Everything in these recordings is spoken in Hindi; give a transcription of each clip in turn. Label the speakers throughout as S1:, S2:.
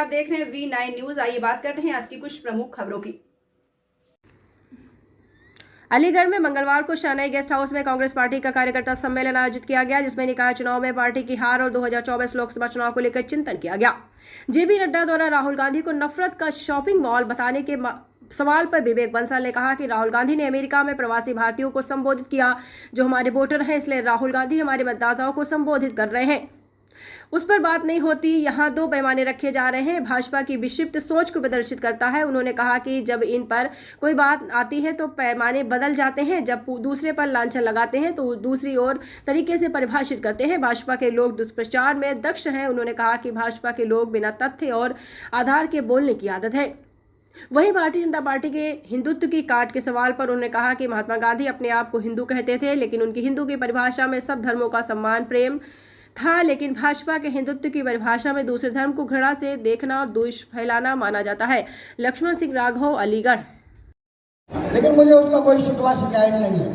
S1: आप देख रहे हैं V9 न्यूज। आइए बात करते हैं आज की कुछ प्रमुख खबरों की। अलीगढ़ में मंगलवार को शहनाई गेस्ट हाउस में कांग्रेस पार्टी का कार्यकर्ता सम्मेलन आयोजित किया गया, जिसमें निकाय चुनाव में पार्टी की हार और 2024 लोकसभा चुनाव को लेकर चिंतन किया गया। जेपी नड्डा द्वारा राहुल गांधी को नफरत का शॉपिंग मॉल बताने के सवाल पर विवेक बंसल ने कहा कि राहुल गांधी ने अमेरिका में प्रवासी भारतीयों को संबोधित किया जो हमारे वोटर हैं, इसलिए राहुल गांधी हमारे मतदाताओं को संबोधित कर रहे हैं। उस पर बात नहीं होती। यहाँ दो पैमाने रखे जा रहे हैं। भाजपा की विक्षिप्त सोच को प्रदर्शित करता है। उन्होंने कहा कि जब इन पर कोई बात आती है तो पैमाने बदल जाते हैं, जब दूसरे पर लांछन लगाते हैं तो दूसरी ओर तरीके से परिभाषित करते हैं। भाजपा के लोग दुष्प्रचार में दक्ष हैं। उन्होंने कहा कि भाजपा के लोग बिना तथ्य और आधार के बोलने की आदत है। वहीं भारतीय जनता पार्टी के हिंदुत्व की काट के सवाल पर उन्होंने कहा कि महात्मा गांधी अपने आप को हिंदू कहते थे, लेकिन उनकी हिंदू की परिभाषा में सब धर्मों का सम्मान प्रेम था, लेकिन भाजपा के हिंदुत्व की परिभाषा में दूसरे धर्म को घृणा से देखना और द्वेष फैलाना माना जाता है। लक्ष्मण सिंह राघव, अलीगढ़।
S2: लेकिन मुझे उसका कोई शिकवा शिकायत नहीं है।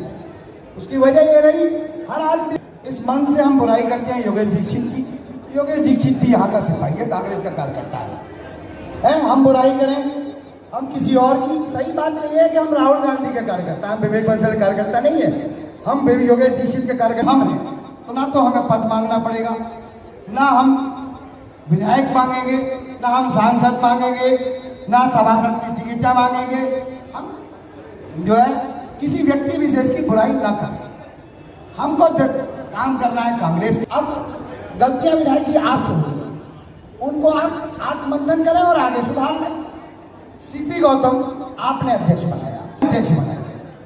S2: उसकी वजह ये रही, हर आदमी इस मन से हम बुराई करते हैं योगेश दीक्षित की। योगेश दीक्षित भी यहाँ का सिपाही है, कांग्रेस का कार्यकर्ता है। हम बुराई करें हम किसी और की। सही बात नहीं है कि हम राहुल गांधी के कार्यकर्ता हैं, विवेक बंसल के कार्यकर्ता नहीं है। हम योगेश दीक्षित के कार्यकर्ता हम हैं, तो ना तो हमें पद मांगना पड़ेगा, ना हम विधायक मांगेंगे, ना हम सांसद मांगेंगे, ना सभासद की टिकट मांगेंगे। हम जो है किसी व्यक्ति विशेष की बुराई ना करें। हमको काम करना है कांग्रेस। अब गलतियां विधायक जी आपसे हुई, उनको आप आत्ममंथन करें और आगे सुधार लें। सीपी गौतम आपने अध्यक्ष बनाया,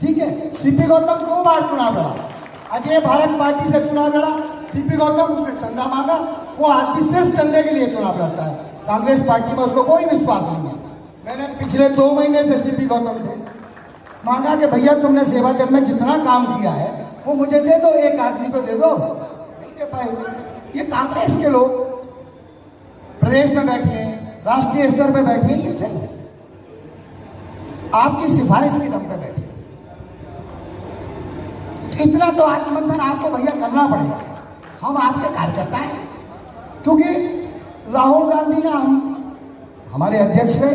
S2: ठीक है। सीपी गौतम 2 बार चुनाव लड़ा, अजय भारत पार्टी से चुनाव लड़ा। सीपी गौतम उसने चंदा मांगा, वो आदमी सिर्फ चंदे के लिए चुनाव लड़ता है। कांग्रेस पार्टी में उसको कोई विश्वास नहीं है। मैंने पिछले 2 महीने से सीपी गौतम से मांगा कि भैया तुमने सेवा दल में जितना काम किया है वो मुझे दे दो, एक आदमी को दे दो, नहीं दे पाए। ये कांग्रेस के लोग प्रदेश में बैठे हैं, राष्ट्रीय स्तर पर बैठे हैं, ये सिर्फ आपकी सिफारिश के दम पे बैठे। इतना तो आत्ममंथन आपको भैया करना पड़ेगा। हम आपके कार्यकर्ता हैं, क्योंकि राहुल गांधी ने हमारे अध्यक्ष है।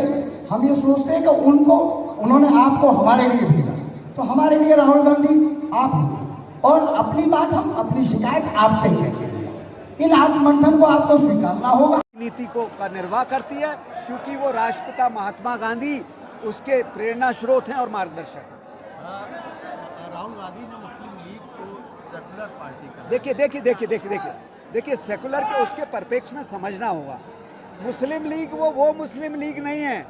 S2: हम ये सोचते हैं कि उन्होंने आपको हमारे लिए भेजा, तो हमारे लिए राहुल गांधी आप हैं, और अपनी बात हम अपनी शिकायत आपसे ही कहेंगे। इन आत्ममंथन को आपको स्वीकारना होगा।
S3: नीति को का निर्वाह करती है, क्योंकि वो राष्ट्रपिता महात्मा गांधी उसके प्रेरणा स्रोत हैं और मार्गदर्शक हैं।
S4: राहुल गांधी ने मुस्लिम लीग को सेकुलर पार्टी का
S3: देखिए सेकुलर के उसके परिप्रेक्ष्य में समझना होगा। मुस्लिम लीग वो मुस्लिम लीग नहीं है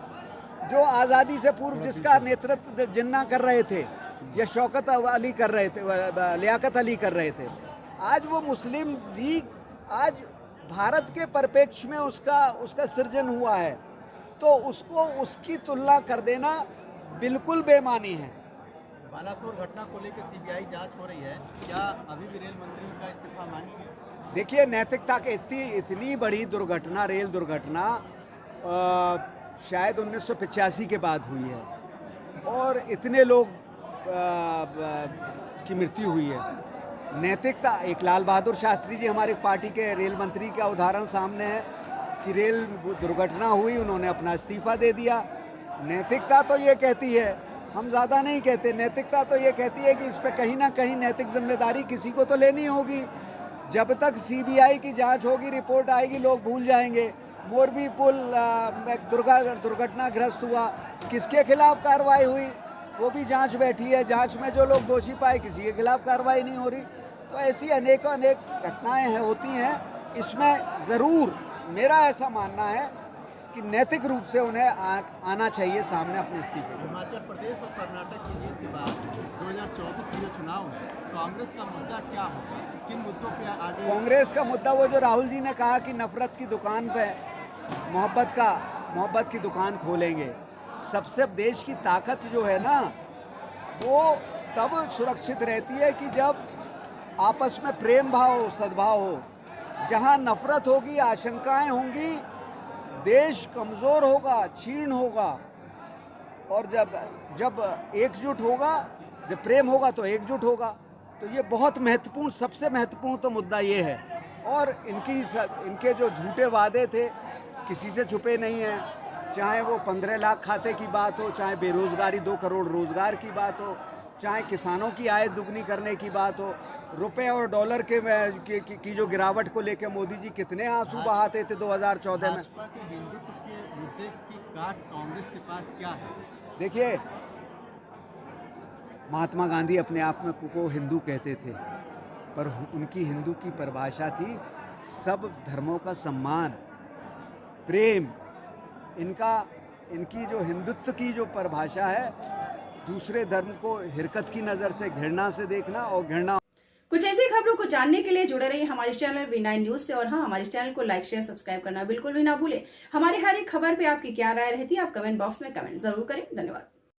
S3: जो आज़ादी से पूर्व जिसका नेतृत्व जिन्ना कर रहे थे या शौकत अली कर रहे थे, लियाकत अली कर रहे थे। आज वो मुस्लिम लीग आज भारत के परिप्रेक्ष्य में उसका सृजन हुआ है, तो उसको उसकी तुलना कर देना बिल्कुल बेमानी है।
S4: बालासोर घटना को लेकर सीबीआई जांच हो रही है, क्या अभी भी रेल मंत्री का इस्तीफा मांगेंगे?
S3: देखिए, नैतिकता के इतनी बड़ी दुर्घटना, रेल दुर्घटना शायद 1985 के बाद हुई है और इतने लोग की मृत्यु हुई है। नैतिकता, एक लाल बहादुर शास्त्री जी हमारे पार्टी के रेल मंत्री का उदाहरण सामने है कि रेल दुर्घटना हुई, उन्होंने अपना इस्तीफा दे दिया। नैतिकता तो ये कहती है, हम ज़्यादा नहीं कहते, नैतिकता तो ये कहती है कि इस पर कहीं ना कहीं नैतिक जिम्मेदारी किसी को तो लेनी होगी। जब तक सीबीआई की जांच होगी, रिपोर्ट आएगी, लोग भूल जाएंगे। मोरबी पुल दुर्घटनाग्रस्त हुआ, किसके खिलाफ कार्रवाई हुई वो भी जांच बैठी है। जांच में जो लोग दोषी पाए, किसी के खिलाफ कार्रवाई नहीं हो रही। तो ऐसी अनेक घटनाएं होती हैं। इसमें ज़रूर मेरा ऐसा मानना है कि नैतिक रूप से उन्हें आना चाहिए सामने अपने इस्तीफे।
S4: हिमाचल प्रदेश और कर्नाटक की जीत के बाद 2024 के जो चुनाव है, कांग्रेस का मुद्दा क्या होगा? किन मुद्दों पे आगे?
S3: कांग्रेस का मुद्दा वो जो राहुल जी ने कहा कि नफरत की दुकान पे मोहब्बत की दुकान खोलेंगे। सबसे देश की ताकत जो है ना, वो तब सुरक्षित रहती है कि जब आपस में प्रेम भाव हो, सद्भाव हो। जहाँ नफरत होगी, आशंकाएं होंगी, देश कमज़ोर होगा, क्षीण होगा। और जब एकजुट होगा, जब प्रेम होगा तो एकजुट होगा। तो ये बहुत महत्वपूर्ण, सबसे महत्वपूर्ण तो मुद्दा ये है। और इनके जो झूठे वादे थे किसी से छुपे नहीं हैं, चाहे वो 15 लाख खाते की बात हो, चाहे बेरोजगारी 2 करोड़ रोजगार की बात हो, चाहे किसानों की आय दुगनी करने की बात हो, रुपए और डॉलर की जो गिरावट को लेकर मोदी जी कितने आंसू बहाते थे 2014 में।
S4: भाजपा के हिंदुत्व के मुद्दे की काट कांग्रेस के पास क्या है?
S3: देखिए, महात्मा गांधी अपने आप में को हिंदू कहते थे, पर उनकी हिंदू की परिभाषा थी सब धर्मों का सम्मान, प्रेम। इनकी जो हिंदुत्व की जो परिभाषा है, दूसरे धर्म को हिरकत की नज़र से, घृणा से देखना और घृणा।
S5: कुछ ऐसी खबरों को जानने के लिए जुड़े रहिए हमारे चैनल V9 न्यूज से। और हाँ, हमारे चैनल को लाइक शेयर सब्सक्राइब करना बिल्कुल भी ना भूलें। हमारी हर एक खबर पे आपकी क्या राय रहती है, आप कमेंट बॉक्स में कमेंट जरूर करें। धन्यवाद।